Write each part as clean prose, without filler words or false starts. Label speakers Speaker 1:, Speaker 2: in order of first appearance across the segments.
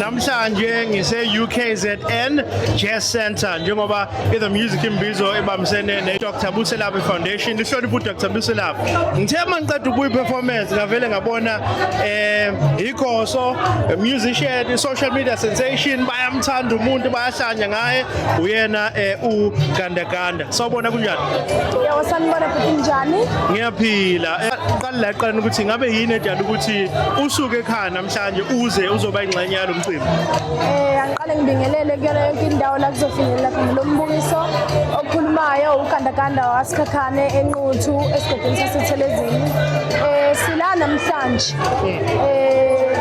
Speaker 1: Namhlanje ngise-UKZN Jazz Center njengoba The Music Imbizo ebambisene ne-Dr. Buselaphi Foundation lihlonipha uDr. Buselaphi. Ngithe mangiceda ukubuya i-performance ngavele ngabona ikhoso musician, social media sensation bayamthanda umuntu bayahlanya ngaye uyena uGandaganda. Sawubona kunjani?
Speaker 2: Yebo sanibona futhi njani?
Speaker 1: Ngiyaphila. Qala laqala ukuthi ngabe yini edala ukuthi usuke ekhaya namhlanje uze uzoba ingxenye yalo mcimbi.
Speaker 2: Angiqale ngibingelele kuyona yonke indawo la kuzofinyelela khona lo mbukiso okhulumayo uGandaganda wasikhakhane enquthu esigodini saseThelezini. Sila namhlanje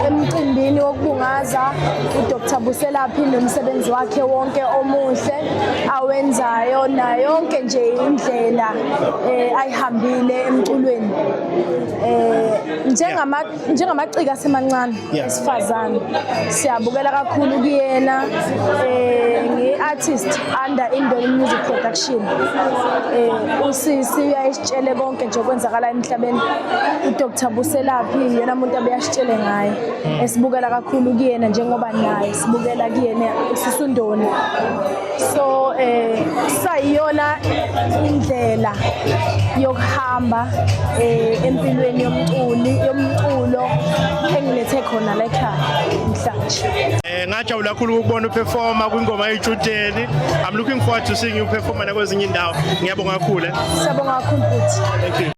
Speaker 2: emcimbini wokubungaza uDr. Buselaphi nomsebenzi wakhe wonke omuhle awenzayo na yonke nje indlela ayihambile emculweni. Njengamacika semancane esifazane siyabukela kakhulu kuyena ngi-artist under Indolo Music Production. Usisi uyayisitshele konke nje okwenzakala emhlabeni. uDr. Buselaphi yena umuntu abeyasitshele ngaye esibukela kakhulu kuyena njengoba naye sibukela kuyena usisundoni. So sayiyona indlela yokuhamba empilweni yomculo engilethe khona la ekhaya namhlanje.
Speaker 1: Ngajabula kakhulu ukubona uperforma kwingoma yejuteni. I'm looking forward to seeing you perform nakwezinye indawo. Ngiyabonga kakhulu.
Speaker 2: Siyabonga kakhulu futhi.
Speaker 1: Thank you.